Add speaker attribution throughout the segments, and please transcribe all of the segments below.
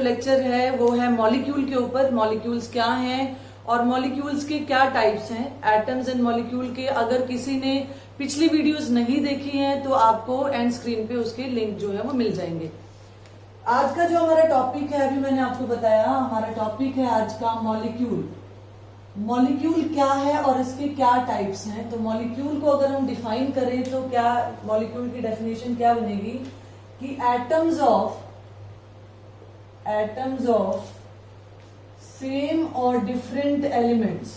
Speaker 1: जो लेक्चर है वो है मॉलिक्यूल के ऊपर। मॉलिक्यूल्स क्या हैं और मॉलिक्यूल्स के क्या टाइप्स हैं, एटम्स एंड मॉलिक्यूल के। अगर किसी ने पिछली वीडियोस नहीं देखी हैं तो आपको एंड स्क्रीन पे उसके लिंक जो है वो मिल जाएंगे। आज का जो हमारा टॉपिक है, अभी मैंने आपको बताया, हमारा टॉपिक है आज का मॉलिक्यूल। मॉलिक्यूल क्या है और इसके क्या टाइप्स हैं। तो मॉलिक्यूल को अगर हम डिफाइन करें तो क्या मॉलिक्यूल की डेफिनेशन क्या बनेगी कि एटम्स ऑफ सेम और डिफरेंट एलिमेंट्स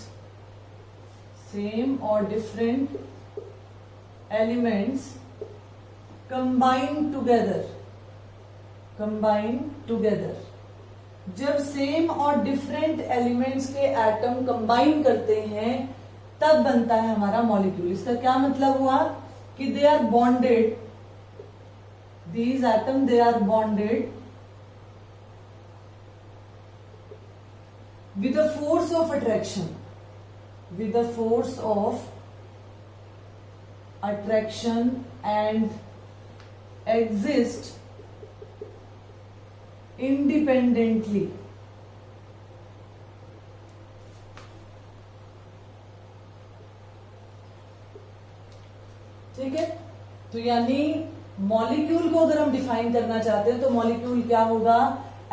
Speaker 1: कंबाइन टुगेदर। जब सेम और डिफरेंट एलिमेंट्स के एटम कंबाइन करते हैं तब बनता है हमारा मॉलिक्यूल। इसका क्या मतलब हुआ कि they are bonded, these atom they are bonded with the force of attraction and exist independently। ठीक है, तो यानी मॉलिक्यूल को अगर हम डिफाइन करना चाहते हैं तो मॉलिक्यूल क्या होगा,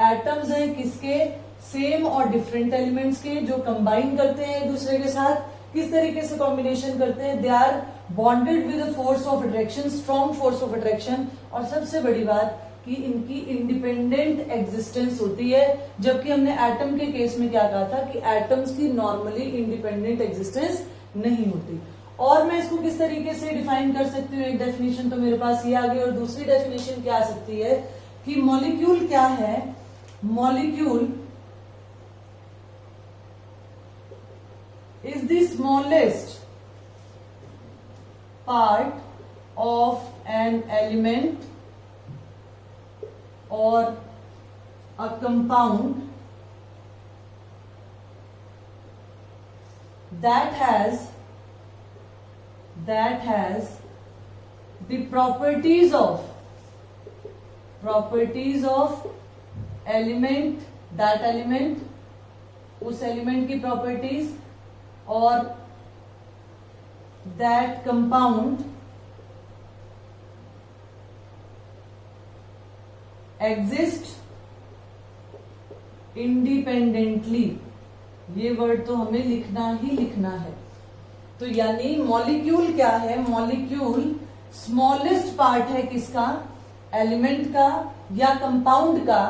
Speaker 1: एटम्स हैं किसके, सेम और डिफरेंट एलिमेंट्स के, जो कंबाइन करते हैं एक दूसरे के साथ। किस तरीके से कॉम्बिनेशन करते हैं, they are bonded with force of attraction, strong force of attraction. और सबसे बड़ी बात कि इनकी इंडिपेंडेंट एग्जिस्टेंस होती है, जबकि हमने एटम के केस में क्या कहा था कि एटम्स की नॉर्मली इंडिपेंडेंट एग्जिस्टेंस नहीं होती। और मैं इसको किस तरीके से डिफाइन कर सकती हूँ, एक डेफिनेशन तो मेरे पास ये आ गई, और दूसरी डेफिनेशन क्या आ सकती है कि मॉलिक्यूल क्या है, molecule is the smallest part of an element or a compound that has the properties of element, that element, उस एलिमेंट की प्रॉपर्टीज, और that compound exist independently। ये वर्ड तो हमें लिखना ही लिखना है। तो यानी मॉलिक्यूल क्या है, मॉलिक्यूल स्मॉलेस्ट पार्ट है किसका, एलिमेंट का या कंपाउंड का,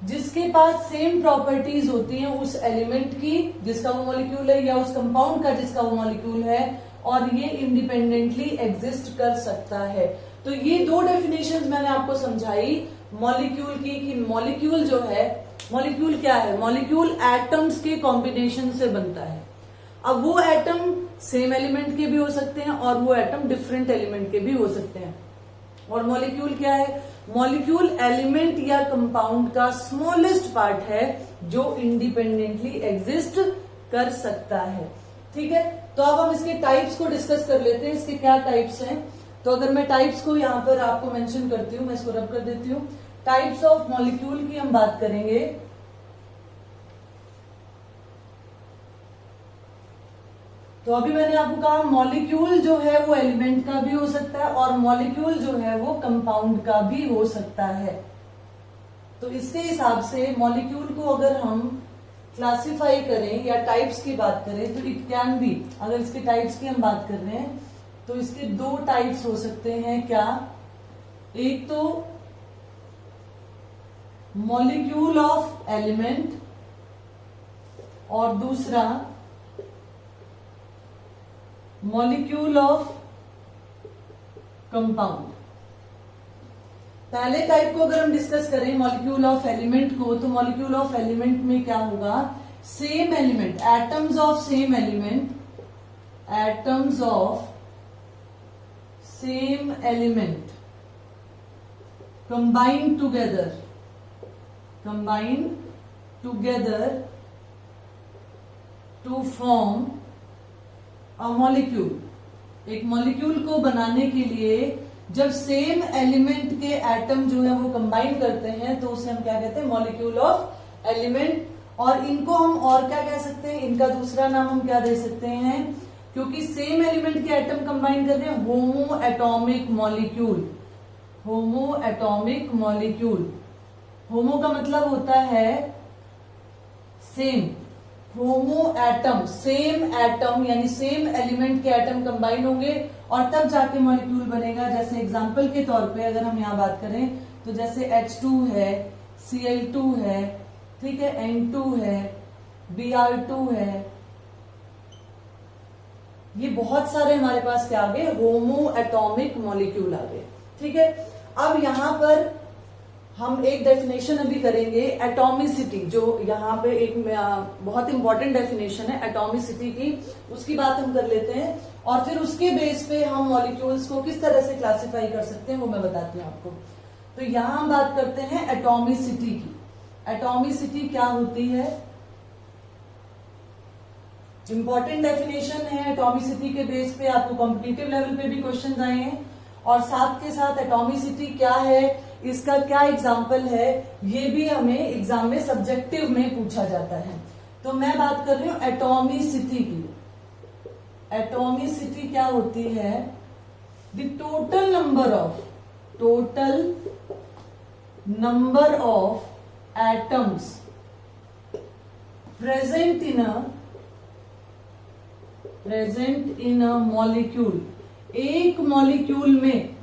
Speaker 1: जिसके पास सेम प्रॉपर्टीज होती हैं उस एलिमेंट की जिसका वो मॉलिक्यूल है, या उस कंपाउंड का जिसका वो मॉलिक्यूल है, और ये इंडिपेंडेंटली एग्जिस्ट कर सकता है। तो ये दो डेफिनेशंस मैंने आपको समझाई मॉलिक्यूल की, कि मॉलिक्यूल जो है, मॉलिक्यूल क्या है, मॉलिक्यूल एटम्स के कॉम्बिनेशन से बनता है। अब वो एटम सेम एलिमेंट के भी हो सकते हैं और वो एटम डिफरेंट एलिमेंट के भी हो सकते हैं। और मॉलिक्यूल क्या है, मॉलिक्यूल एलिमेंट या कंपाउंड का स्मॉलेस्ट पार्ट है जो इंडिपेंडेंटली एग्जिस्ट कर सकता है। ठीक है, तो अब हम इसके टाइप्स को डिस्कस कर लेते हैं, इसके क्या टाइप्स हैं। तो अगर मैं टाइप्स को यहां पर आपको मेंशन करती हूं, मैं इसको रब कर देती हूं। टाइप्स ऑफ मॉलिक्यूल की हम बात करेंगे। तो अभी मैंने आपको कहा मॉलिक्यूल जो है वो एलिमेंट का भी हो सकता है और मॉलिक्यूल जो है वो कंपाउंड का भी हो सकता है। तो इसके हिसाब से मॉलिक्यूल को अगर हम क्लासिफाई करें या टाइप्स की बात करें तो इट कैन बी, अगर इसके टाइप्स की हम बात कर रहे हैं तो इसके दो टाइप्स हो सकते हैं। क्या, एक तो मॉलिक्यूल ऑफ एलिमेंट और दूसरा मॉलिक्यूल ऑफ कंपाउंड। पहले टाइप को अगर हम डिस्कस करें मॉलिक्यूल ऑफ एलिमेंट को, तो मॉलिक्यूल ऑफ एलिमेंट में क्या होगा, same element, atoms of same element, atoms of same element combine together to form a molecule. एक मॉलिक्यूल को बनाने के लिए जब सेम एलिमेंट के एटम जो है वो कंबाइन करते हैं तो उसे हम क्या कहते हैं, मॉलिक्यूल ऑफ एलिमेंट। और इनको हम और क्या कह सकते हैं, इनका दूसरा नाम हम क्या दे सकते हैं, क्योंकि सेम एलिमेंट के एटम कंबाइन कर रहे हैं, homo atomic molecule. Homo atomic molecule, homo का मतलब होता है same, homo atom, same atom यानी सेम एलिमेंट के एटम कंबाइन होंगे और तब जाके मॉलिक्यूल बनेगा। जैसे एग्जांपल के तौर पे अगर हम यहां बात करें तो जैसे H2 है, Cl2 है, ठीक है, N2 है, Br2 है, ये बहुत सारे हमारे पास क्या आ गए, होमो एटॉमिक मॉलिक्यूल आ गए। ठीक है, अब यहां पर हम एक डेफिनेशन अभी करेंगे एटॉमिसिटी, जो यहाँ पे एक बहुत इंपॉर्टेंट डेफिनेशन है एटॉमिसिटी की, उसकी बात हम कर लेते हैं और फिर उसके बेस पे हम मॉलिक्यूल्स को किस तरह से क्लासिफाई कर सकते हैं वो मैं बताती हूँ आपको। तो यहाँ हम बात करते हैं एटॉमिसिटी की। एटॉमिसिटी क्या होती है, इंपॉर्टेंट डेफिनेशन है, एटॉमिसिटी के बेस पे आपको कॉम्पिटिटिव लेवल पे भी क्वेश्चन आए हैं और साथ के साथ एटॉमिसिटी क्या है, इसका क्या एग्जाम्पल है, ये भी हमें एग्जाम में सब्जेक्टिव में पूछा जाता है। तो मैं बात कर रही हूं एटॉमिसिटी की। एटॉमिसिटी क्या होती है, the total number of atoms present in a molecule. एक मॉलिक्यूल में,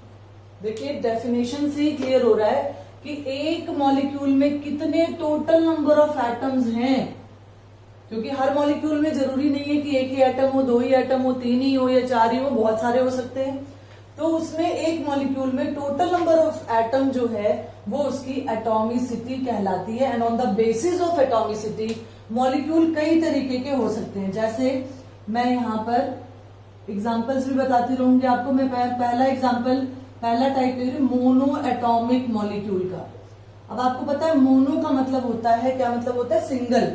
Speaker 1: देखिए डेफिनेशन से ही क्लियर हो रहा है कि एक मॉलिक्यूल में कितने टोटल नंबर ऑफ एटम्स हैं, क्योंकि हर मॉलिक्यूल में जरूरी नहीं है कि एक ही एटम हो, दो ही एटम हो, तीन ही हो या चार ही हो, बहुत सारे हो सकते हैं। तो उसमें एक मॉलिक्यूल में टोटल नंबर ऑफ एटम जो है वो उसकी एटॉमिसिटी कहलाती है। And on the basis of atomicity molecule कई तरीके के हो सकते हैं। जैसे मैं यहां पर एग्जाम्पल्स भी बताती रहूंगी आपको। मैं पहला टाइप ले रही हूं मोनो एटॉमिक मॉलिक्यूल का। अब आपको पता है मोनो का मतलब होता है, क्या मतलब होता है, सिंगल।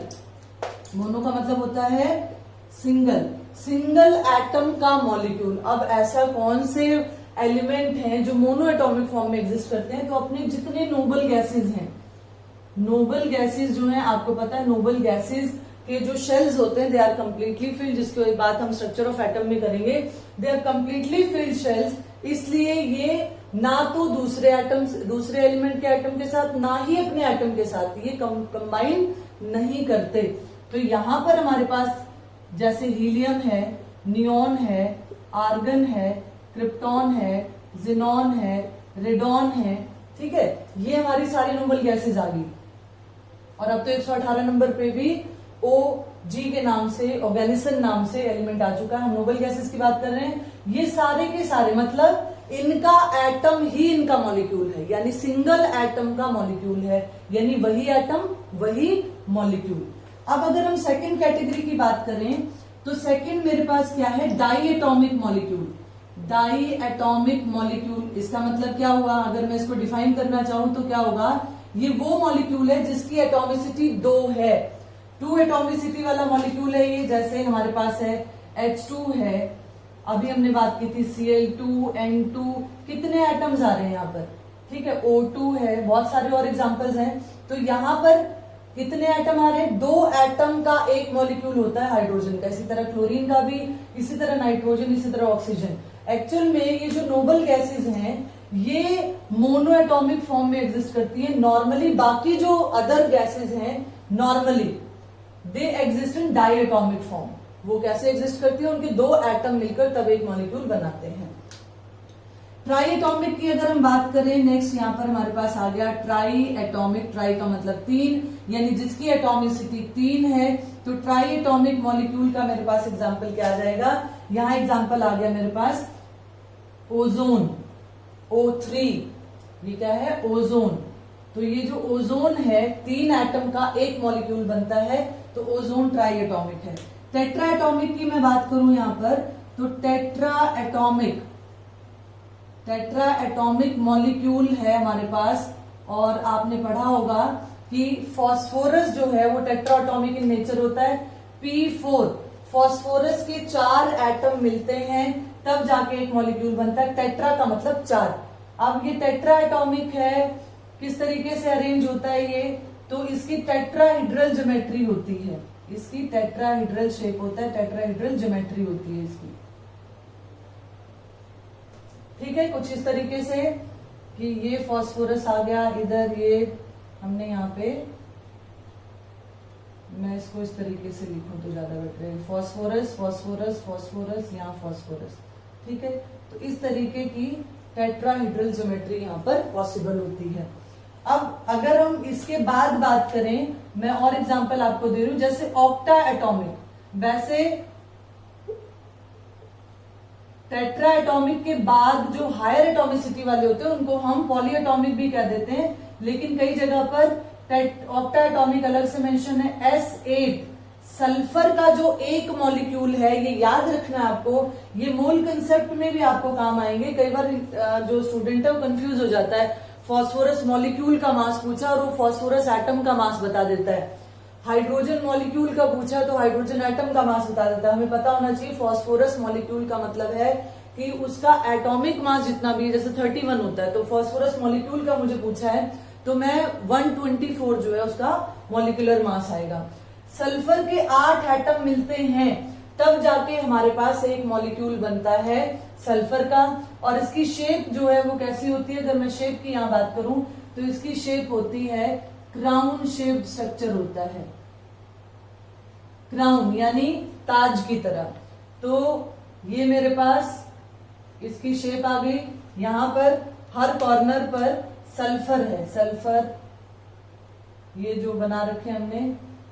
Speaker 1: मोनो का मतलब होता है सिंगल एटम का मॉलिक्यूल। अब ऐसा कौन से एलिमेंट हैं जो मोनो एटॉमिक फॉर्म में एग्जिस्ट करते हैं, तो अपने जितने नोबल गैसेज हैं, नोबल गैसेज जो हैं, आपको पता है नोबल गैसेज के जो शेल्स होते हैं दे आर कंप्लीटली फिल्ड, जिसकी बात हम स्ट्रक्चर ऑफ एटम में करेंगे। They are completely filled shells, इसलिए ये ना तो दूसरे एलिमेंट के एटम के साथ, ना ही अपने एटम के साथ ये कंबाइन नहीं करते। तो यहां पर हमारे पास जैसे हीलियम है, नियॉन है, आर्गन है, क्रिप्टॉन है, जिनॉन है, रेडॉन है, ठीक है, ये हमारी सारी नोबल गैसेज आ गई। और अब तो 118 नंबर पे भी OG के नाम से, ऑर्गेनिसन नाम से एलिमेंट आ चुका है। हम नोबल गैसेस की बात कर रहे हैं। ये सारे के सारे मतलब इनका एटम ही इनका मॉलिक्यूल है, यानी सिंगल एटम का मॉलिक्यूल है, यानी वही एटम वही मॉलिक्यूल। अब अगर हम सेकंड कैटेगरी की बात करें तो सेकंड मेरे पास क्या है, diatomic molecule. Diatomic molecule, इसका मतलब क्या हुआ, अगर मैं इसको डिफाइन करना चाहूं तो क्या होगा, ये वो मॉलिक्यूल है जिसकी एटॉमिसिटी 2 है। 2 एटॉमिसिटी वाला मॉलिक्यूल है ये। जैसे हमारे पास है H2 है, अभी हमने बात की थी Cl2, N2, कितने एटम्स आ रहे हैं यहाँ पर, ठीक है, O2 है, बहुत सारे और एग्जांपल्स हैं। तो यहाँ पर कितने एटम आ रहे हैं, 2 एटम का एक मॉलिक्यूल होता है हाइड्रोजन का, इसी तरह क्लोरीन का भी, इसी तरह नाइट्रोजन, इसी तरह ऑक्सीजन। एक्चुअल में ये जो नोबल गैसेज हैं ये मोनो एटॉमिक फॉर्म में एग्जिस्ट करती है नॉर्मली। बाकी जो अदर गैसेज हैं normally they exist in diatomic form. वो कैसे एग्जिस्ट करती है, उनके 2 एटम मिलकर तब एक मॉलिक्यूल बनाते हैं। ट्राई एटॉमिक की अगर हम बात करें, नेक्स्ट यहाँ पर हमारे पास आ गया ट्राई एटॉमिक। ट्राई का मतलब 3, यानी जिसकी एटॉमिसिटी 3 है। तो ट्राई एटॉमिक मॉलिक्यूल का मेरे पास एग्जाम्पल क्या आ जाएगा, यहाँ एग्जाम्पल आ गया मेरे पास ओजोन, O3, ये क्या है, ओजोन। तो ये जो ओजोन है 3 एटम का एक मॉलिक्यूल बनता है, तो ओजोन ट्राई एटॉमिक है। टेट्रा एटॉमिक की मैं बात करूं यहां पर, तो टेट्रा एटॉमिक मॉलिक्यूल है हमारे पास। और आपने पढ़ा होगा कि फास्फोरस जो है वो टेट्रा एटॉमिक इन नेचर होता है। P4 फॉस्फोरस के 4 एटम मिलते हैं तब जाके एक मॉलिक्यूल बनता है। टेट्रा का मतलब 4। अब ये टेट्रा एटॉमिक है, किस तरीके से अरेंज होता है ये, तो इसकी टेट्राहेड्रल ज्योमेट्री होती है, इसकी टेट्राहेड्रल शेप होता है, टेट्राहेड्रल ज्योमेट्री होती है इसकी। ठीक है, कुछ इस तरीके से कि ये फॉस्फोरस आ गया इधर, ये हमने यहाँ पे, मैं इसको इस तरीके से लिखूं तो ज्यादा बेटर है, फॉस्फोरस फॉस्फोरस फॉस्फोरस, यहाँ फॉस्फोरस। ठीक है, तो इस तरीके की टेट्राहेड्रल ज्योमेट्री यहाँ पर पॉसिबल होती है। अब अगर हम इसके बाद बात करें, मैं और एग्जांपल आपको दे रही हूं, जैसे ऑक्टा एटॉमिक, वैसे टेट्रा एटॉमिक के बाद जो हायर एटॉमिसिटी वाले होते हैं उनको हम पॉली एटॉमिक भी कह देते हैं, लेकिन कई जगह पर ऑक्टा एटॉमिक अलग से मेंशन है। S8 सल्फर का जो एक मॉलिक्यूल है, ये याद रखना है आपको, ये मोल कंसेप्ट में भी आपको काम आएंगे। कई बार जो स्टूडेंट है वो कंफ्यूज हो जाता है, फॉस्फोरस मॉलिक्यूल का मास पूछा और वो फॉस्फोरस एटम का मास बता देता है, हाइड्रोजन मॉलिक्यूल का पूछा तो हाइड्रोजन एटम का मास बता देता है। हमें पता होना चाहिए फॉस्फोरस मॉलिक्यूल का मतलब है कि उसका एटॉमिक मास जितना भी, जैसे 31 होता है, तो फॉस्फोरस मॉलिक्यूल का मुझे पूछा है तो मैं 124 जो है उसका मॉलिक्यूलर मास आएगा। सल्फर के 8 एटम मिलते हैं तब जाके हमारे पास एक मॉलिक्यूल बनता है सल्फर का, और इसकी शेप जो है वो कैसी होती है, अगर मैं शेप की यहां बात करूं तो इसकी शेप होती है क्राउन शेप स्ट्रक्चर होता है, क्राउन यानी ताज की तरह। तो ये मेरे पास इसकी शेप आ गई, यहां पर हर कॉर्नर पर सल्फर है, सल्फर ये जो बना रखे हमने,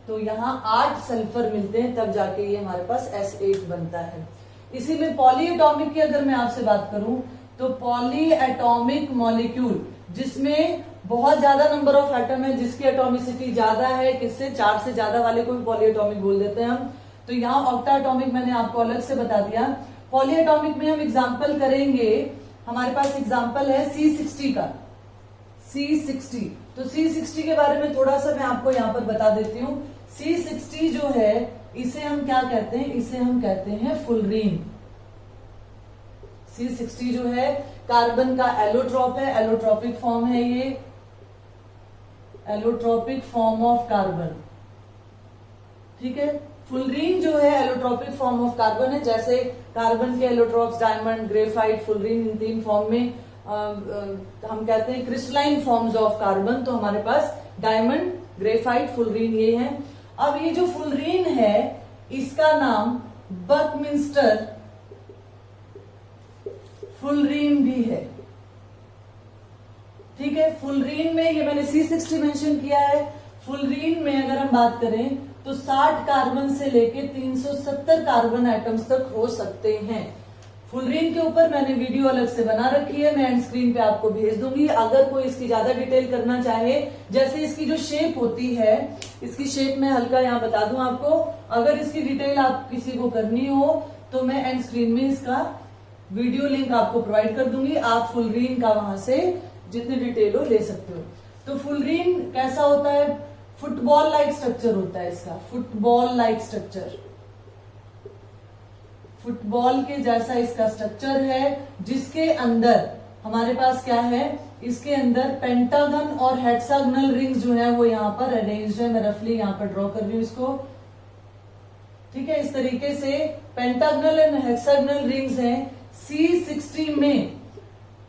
Speaker 1: तो यहाँ 8 सल्फर मिलते हैं तब जाके ये हमारे पास S8 बनता है। इसी में पॉली एटॉमिक की अगर मैं आपसे बात करूं तो पॉली एटॉमिक मॉलिक्यूल जिसमें बहुत ज्यादा नंबर ऑफ एटम है, जिसकी एटॉमिसिटी ज्यादा है, किससे 4 से ज्यादा वाले को भी पॉली एटॉमिक बोल देते हैं हम। तो यहाँ ऑक्टा एटॉमिक मैंने आपको अलग से बता दिया। पॉली एटॉमिक में हम एग्जाम्पल करेंगे, हमारे पास एग्जाम्पल है C60 का, C60। तो C60 के बारे में थोड़ा सा मैं आपको यहाँ पर बता देती हूँ। C60 जो है इसे हम क्या कहते हैं, इसे हम कहते हैं फुलरीन। C60 जो है कार्बन का एलोट्रॉप है, एलोट्रॉपिक फॉर्म है ये, एलोट्रॉपिक फॉर्म ऑफ कार्बन। ठीक है, फुलरीन जो है एलोट्रॉपिक फॉर्म ऑफ कार्बन है। जैसे कार्बन के एलोट्रॉप्स डायमंड, ग्रेफाइट, फुलरीन, इन 3 फॉर्म में हम कहते हैं क्रिस्टलाइन फॉर्म्स ऑफ कार्बन। तो हमारे पास डायमंड, ग्रेफाइट, फुलरीन ये है। अब ये जो फुलरीन है इसका नाम बकमिंस्टर फुलरीन भी है। ठीक है, फुलरीन में ये मैंने C60 मेंशन किया है। फुलरीन में अगर हम बात करें तो 60 कार्बन से लेके 370 कार्बन एटम्स तक हो सकते हैं। फुलरीन के ऊपर मैंने वीडियो अलग से बना रखी है, मैं एंड स्क्रीन पे आपको भेज दूंगी। अगर कोई इसकी ज्यादा डिटेल करना चाहे, जैसे इसकी जो शेप होती है, इसकी शेप मैं हल्का यहाँ बता दूं आपको, अगर इसकी डिटेल आप किसी को करनी हो तो मैं एंड स्क्रीन में इसका वीडियो लिंक आपको प्रोवाइड कर दूंगी, आप फुलरीन का वहां से जितनी डिटेल हो ले सकते हो। तो फुलरीन कैसा होता है, फुटबॉल लाइक स्ट्रक्चर होता है इसका, फुटबॉल लाइक स्ट्रक्चर, फुटबॉल के जैसा इसका स्ट्रक्चर है, जिसके अंदर हमारे पास क्या है, इसके अंदर पेंटागन और हेक्सागोनल रिंग्स जो है वो यहाँ पर अरेंज्ड है। मैं रफली यहाँ पर ड्रॉ कर रही हूँ इसको। ठीक है, इस तरीके से पेंटागनल एंड हेक्सागोनल रिंग्स हैं। C60 में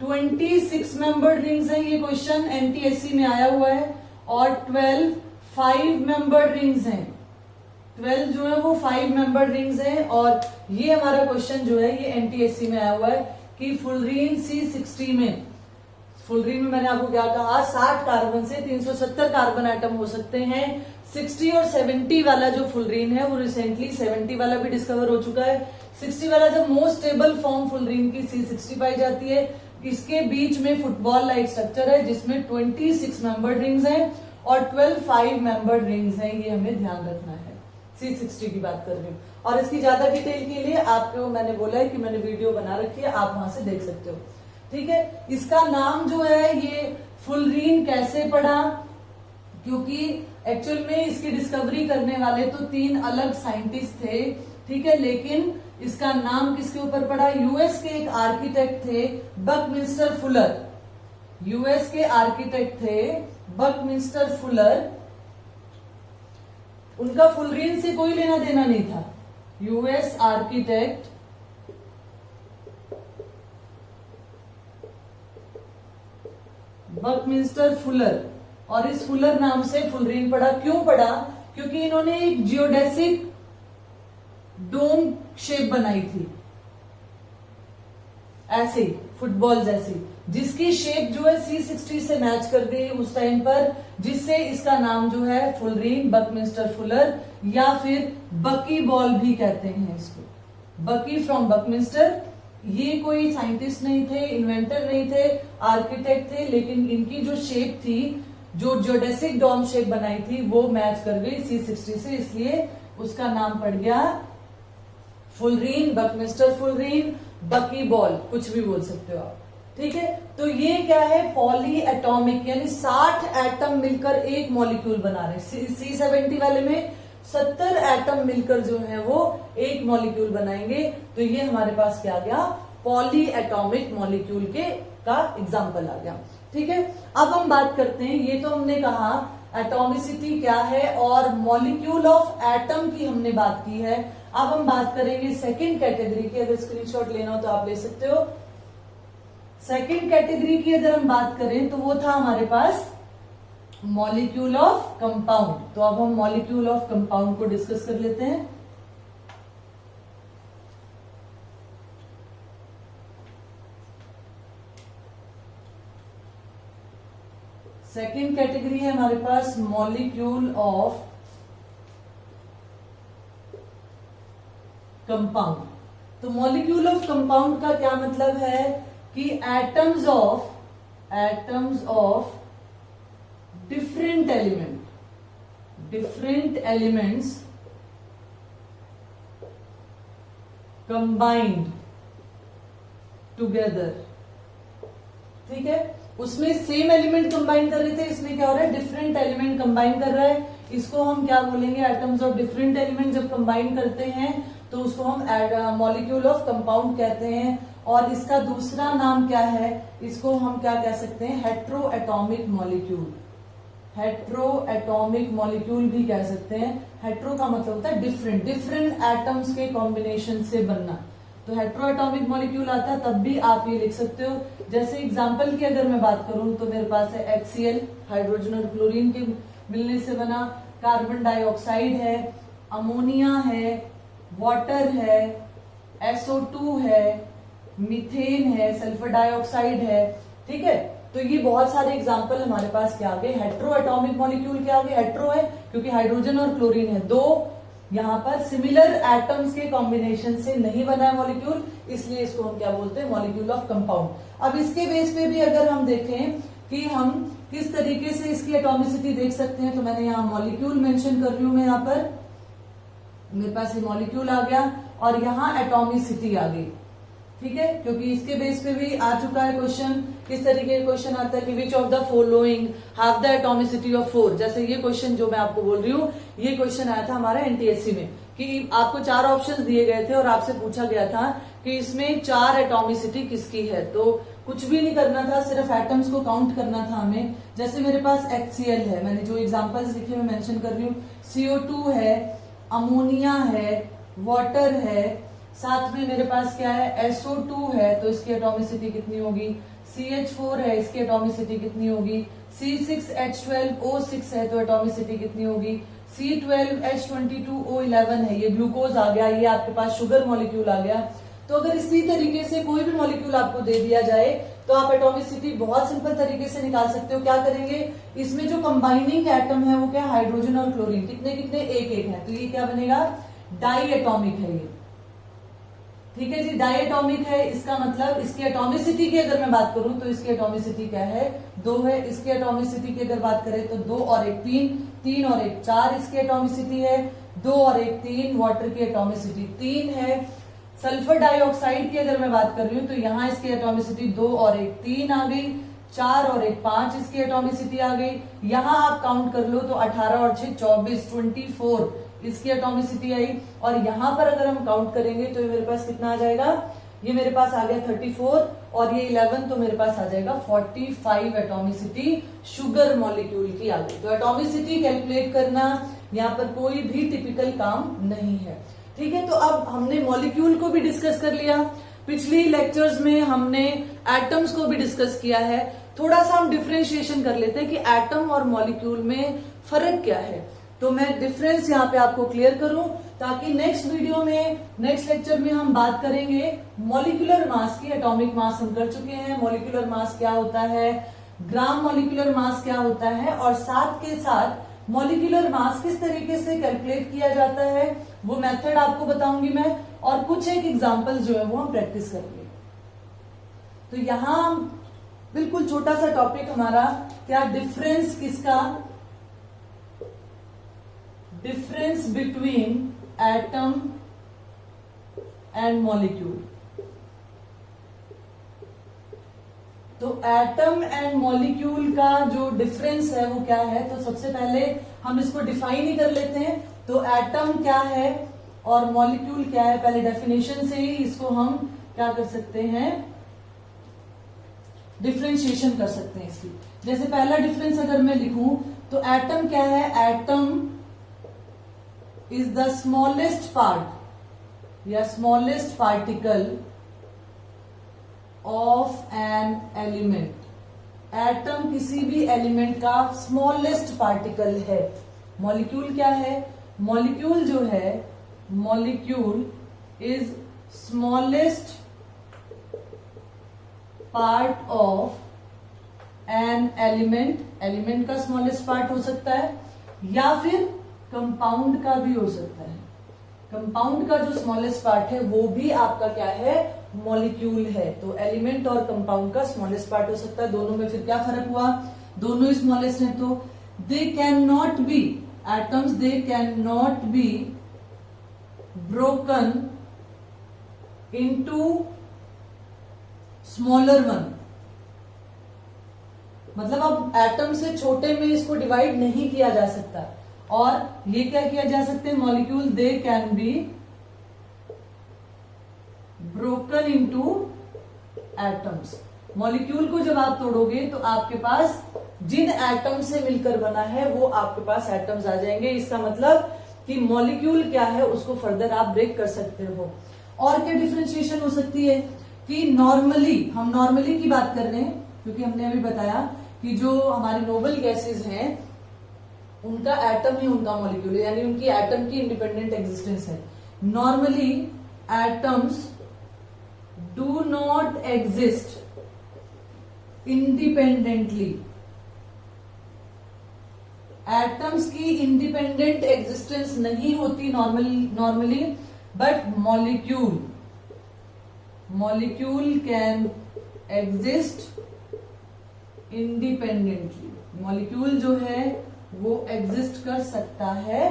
Speaker 1: 26 मेंबर्ड रिंग्स हैं, ये क्वेश्चन NTSC में आया हुआ है, और 12 5 मेंबर्ड रिंग्स हैं। 12 जो है वो 5 मेंबर्ड रिंग्स हैं, और ये हमारा क्वेश्चन जो है ये NTSC में आया हुआ है कि फुलरीन C60 में, फुलरीन में मैंने आपको क्या कहा, 60 कार्बन से 370 कार्बन एटम हो सकते हैं। 60 और 70 वाला जो फुलरीन है वो रिसेंटली 70 वाला भी डिस्कवर हो चुका है। 60 वाला जब मोस्ट स्टेबल फॉर्म फुलरीन की C60 पाई जाती है। इसके बीच में फुटबॉल लाइक स्ट्रक्चर है जिसमें 26 मेंबर्ड रिंग्स हैं और 12 5 मेंबर्ड रिंग्स हैं, ये हमें ध्यान रखना है। C60 की बात कर रही हूँ, और इसकी ज्यादा डिटेल के लिए आपको मैंने बोला है कि मैंने वीडियो बना रखी है, आप वहां से देख सकते हो। ठीक है, इसका नाम जो है ये फुलरीन कैसे पड़ा, क्योंकि एक्चुअल में इसकी डिस्कवरी करने वाले तो 3 अलग साइंटिस्ट थे। ठीक है, लेकिन इसका नाम किसके ऊपर पड़ा? यूएस के एक आर्किटेक्ट थे बकमिंस्टर फुलर। यूएस के आर्किटेक्ट थे बकमिंस्टर फुलर। उनका फुलरीन से कोई लेना देना नहीं था। यूएस आर्किटेक्ट बकमिंस्टर फुलर, और इस फुलर नाम से फुलरीन पड़ा। क्यों पड़ा? क्योंकि इन्होंने एक जियोडेसिक डोम शेप बनाई थी, ऐसे फुटबॉल जैसी, जिसकी शेप जो है C60 से मैच कर गई उस टाइम पर, जिससे इसका नाम जो है फुलरीन बकमिंस्टर फुलर, या फिर बकी बॉल भी कहते हैं इसको, बकी फ्रॉम बकमिंस्टर। ये कोई साइंटिस्ट नहीं थे, इन्वेंटर नहीं थे, आर्किटेक्ट थे, लेकिन इनकी जो शेप थी, जो जियोडेसिक डोम शेप बनाई थी, वो मैच कर गई C60 से, इसलिए उसका नाम पड़ गया फुलरीन, बकमिंस्टर फुलरीन, बकी बॉल, कुछ भी बोल सकते हो आप। ठीक है, तो ये क्या है? पॉली एटॉमिक, यानी 60 एटम मिलकर एक मॉलिक्यूल बना रहे हैं। C70 वाले में 70 एटम मिलकर जो है वो एक मॉलिक्यूल बनाएंगे। तो ये हमारे पास क्या आ गया? पॉली एटॉमिक मॉलिक्यूल का एग्जाम्पल आ गया। ठीक है, अब हम बात करते हैं, ये तो हमने कहा एटॉमिसिटी क्या है और मॉलिक्यूल ऑफ एटम की हमने बात की है। अब हम बात करेंगे सेकेंड कैटेगरी की। अगर स्क्रीनशॉट लेना हो तो आप ले सकते हो। सेकेंड कैटेगरी की अगर हम बात करें तो वो था हमारे पास मॉलिक्यूल ऑफ कंपाउंड। तो अब हम मॉलिक्यूल ऑफ कंपाउंड को डिस्कस कर लेते हैं। सेकेंड कैटेगरी है हमारे पास मॉलिक्यूल ऑफ कंपाउंड। तो मॉलिक्यूल ऑफ कंपाउंड का क्या मतलब है कि atoms of different elements combined together. ठीक है, उसमें सेम एलिमेंट कंबाइन कर रहे थे, इसमें क्या हो रहा है? डिफरेंट एलिमेंट कंबाइन कर रहा है। इसको हम क्या बोलेंगे? एटम्स ऑफ डिफरेंट एलिमेंट जब कंबाइन करते हैं तो उसको हम मॉलिक्यूल ऑफ कंपाउंड कहते हैं। और इसका दूसरा नाम क्या है? इसको हम क्या कह सकते हैं? Hetero atomic molecule. Hetero atomic molecule भी कह सकते हैं। हेट्रो का मतलब होता है डिफरेंट एटम्स के कॉम्बिनेशन से बनना। तो हेट्रो एटॉमिक मॉलिक्यूल आता है, तब भी आप ये लिख सकते हो। जैसे एग्जांपल की अगर मैं बात करूं तो मेरे पास है HCl, हाइड्रोजन और क्लोरीन के मिलने से बना। कार्बन डाइऑक्साइड है, अमोनिया है, वाटर है, SO2 है, मीथेन है, सल्फर डाइऑक्साइड है। ठीक है, तो ये बहुत सारे एग्जाम्पल हमारे पास क्या आ गए? हेट्रो एटॉमिक मॉलिक्यूल क्या आ गए? हेट्रो है क्योंकि हाइड्रोजन और क्लोरीन है, दो यहाँ पर सिमिलर एटम्स के कॉम्बिनेशन से नहीं बना है मॉलिक्यूल, इसलिए इसको हम क्या बोलते हैं? Molecule of compound. अब इसके बेस पे भी अगर हम देखें कि हम किस तरीके से इसकी एटॉमिसिटी देख सकते हैं, तो मैंने यहाँ मॉलिक्यूल मेंशन कर रही हूं। मैं यहाँ पर मेरे पास ये मॉलिक्यूल आ गया और यहाँ एटॉमिसिटी आ गई। ठीक है, क्योंकि इसके बेस पे भी आ चुका है क्वेश्चन। किस तरीके का क्वेश्चन आता है कि which of the following have the atomicity of 4। जैसे ये क्वेश्चन जो मैं आपको बोल रही हूँ, ये क्वेश्चन आया था हमारा NTSC में कि आपको 4 ऑप्शंस दिए गए थे और आपसे पूछा गया था कि इसमें 4 एटॉमिसिटी किसकी है। तो कुछ भी नहीं करना था, सिर्फ एटम्स को काउंट करना था हमें। जैसे मेरे पास HCl है, मैंने जो एग्जाम्पल्स लिखे मैं मेंशन कर रही हूँ। CO2 है, अमोनिया है, वाटर है, साथ में मेरे पास क्या है? SO2 है, तो इसकी एटॉमिसिटी कितनी होगी? CH4 है, इसकी एटॉमिसिटी कितनी होगी? C6H12O6 है, तो एटॉमिसिटी कितनी होगी? C12H22O11 है, ये ग्लूकोज आ गया, ये आपके पास शुगर मॉलिक्यूल आ गया। तो अगर इसी तरीके से कोई भी मॉलिक्यूल आपको दे दिया जाए तो आप एटॉमिसिटी बहुत सिंपल तरीके से निकाल सकते हो। क्या करेंगे? इसमें जो कंबाइनिंग एटम है वो क्या? हाइड्रोजन और क्लोरीन, कितने कितने? एक एक है, तो ये क्या बनेगा? डाई एटॉमिक है ये। ठीक है जी, डाई एटॉमिक है। इसका मतलब इसकी एटॉमिसिटी की अगर मैं बात करूं तो इसकी एटॉमिसिटी क्या है? 2 है। इसकी एटॉमिसिटी की अगर बात करें तो 2 और 1 3, 3 और 1 4 इसकी एटॉमिसिटी है। 2 और 1 3, वाटर की एटॉमिसिटी 3 है। सल्फर डाइऑक्साइड की अगर मैं बात कर रही हूं तो यहाँ इसकी एटॉमिसिटी 2 और 1 3 आ गई। 4 और 1 5 इसकी एटॉमिसिटी आ गई। यहाँ आप काउंट कर लो तो 18 और 6 24, 24 इसकी एटॉमिसिटी आई, और यहां पर अगर हम काउंट करेंगे तो ये मेरे पास कितना आ जाएगा, ये मेरे पास आ गया 34 और ये 11, तो मेरे पास आ जाएगा 45 एटॉमिसिटी शुगर मॉलिक्यूल की आ गई। तो एटॉमिसिटी कैलकुलेट करना यहाँ पर कोई भी टिपिकल काम नहीं है, ठीक है। तो अब हमने मॉलिक्यूल को भी डिस्कस कर लिया, पिछली लेक्चर्स में हमने एटम्स को भी डिस्कस किया है। थोड़ा सा हम डिफरेंशिएशन कर लेते हैं कि एटम और मॉलिक्यूल में फर्क क्या है। तो मैं डिफरेंस यहाँ पे आपको क्लियर करूं ताकि नेक्स्ट वीडियो में, नेक्स्ट लेक्चर में हम बात करेंगे मॉलिक्यूलर मास की। एटॉमिक मास हम कर चुके हैं, मॉलिक्यूलर मास क्या होता है, ग्राम मॉलिक्यूलर मास क्या होता है, और साथ के साथ मॉलिक्यूलर मास किस तरीके से कैलकुलेट किया जाता है वो मेथड आपको बताऊंगी मैं, और कुछ एक एग्जांपल जो है वो हम प्रैक्टिस करेंगे। तो यहां बिल्कुल छोटा सा टॉपिक हमारा क्या, डिफरेंस किसका, difference between atom and molecule. तो एटम एंड मॉलिक्यूल का जो डिफरेंस है वो क्या है, तो सबसे पहले हम इसको डिफाइन ही कर लेते हैं। तो एटम क्या है और मॉलिक्यूल क्या है, पहले डेफिनेशन से ही इसको हम क्या कर सकते हैं, डिफरेंशिएशन कर सकते हैं इसकी। जैसे पहला डिफरेंस अगर मैं लिखूं तो एटम क्या है, atom is the smallest part या smallest particle of an element. Atom किसी भी एलिमेंट का स्मॉलेस्ट पार्टिकल है। मॉलिक्यूल क्या है, मॉलिक्यूल जो है, molecule is smallest part of an element. Element का स्मॉलेस्ट पार्ट हो सकता है या फिर कंपाउंड का भी हो सकता है। कंपाउंड का जो स्मॉलेस्ट पार्ट है वो भी आपका क्या है, मॉलिक्यूल है। तो एलिमेंट और कंपाउंड का स्मॉलेस्ट पार्ट हो सकता है। दोनों में फिर क्या फर्क हुआ, दोनों ही स्मॉलेस्ट है। तो they can not be, atoms they can not be broken into smaller one. मतलब अब एटम से छोटे में इसको डिवाइड नहीं किया जा सकता। और ये क्या किया जा सकते हैं, molecule they can be broken into atoms. Molecule को जब आप तोड़ोगे तो आपके पास जिन एटम से मिलकर बना है वो आपके पास एटम्स आ जाएंगे। इसका मतलब कि मॉलिक्यूल क्या है उसको फर्दर आप ब्रेक कर सकते हो। और क्या डिफरेंशिएशन हो सकती है कि नॉर्मली, हम नॉर्मली की बात कर रहे हैं क्योंकि हमने अभी बताया कि जो हमारी नोबल गैसेज हैं उनका एटम ही उनका मॉलिक्यूल है, यानी उनकी एटम की इंडिपेंडेंट एग्जिस्टेंस है। Normally atoms do not exist independently. Atoms की इंडिपेंडेंट एग्जिस्टेंस नहीं होती normally, but molecule can exist independently. Molecule जो है वो एग्जिस्ट कर सकता है,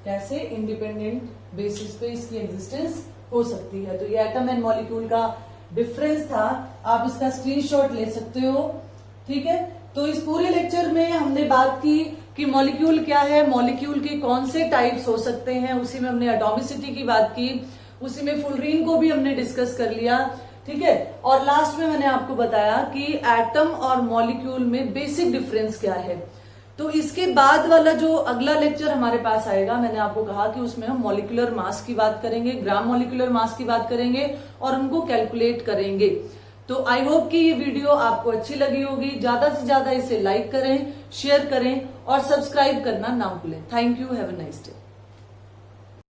Speaker 1: कैसे, इंडिपेंडेंट बेसिस पे इसकी एग्जिस्टेंस हो सकती है। तो ये एटम एंड मॉलिक्यूल का डिफरेंस था, आप इसका स्क्रीनशॉट ले सकते हो, ठीक है। तो इस पूरे लेक्चर में हमने बात की कि मॉलिक्यूल क्या है, मॉलिक्यूल के कौन से टाइप्स हो सकते हैं, उसी में हमने एटॉमिसिटी की बात की, उसी में फुलरीन को भी हमने डिस्कस कर लिया, ठीक है। और लास्ट में मैंने आपको बताया कि एटम और मॉलिक्यूल में बेसिक डिफरेंस क्या है। तो इसके बाद वाला जो अगला लेक्चर हमारे पास आएगा, मैंने आपको कहा कि उसमें हम मॉलिक्यूलर मास की बात करेंगे, ग्राम मॉलिक्यूलर मास की बात करेंगे और उनको कैलकुलेट करेंगे। तो आई होप कि ये वीडियो आपको अच्छी लगी होगी। ज्यादा से ज्यादा इसे लाइक करें, शेयर करें और सब्सक्राइब करना ना भूलें। Thank you, have a nice day.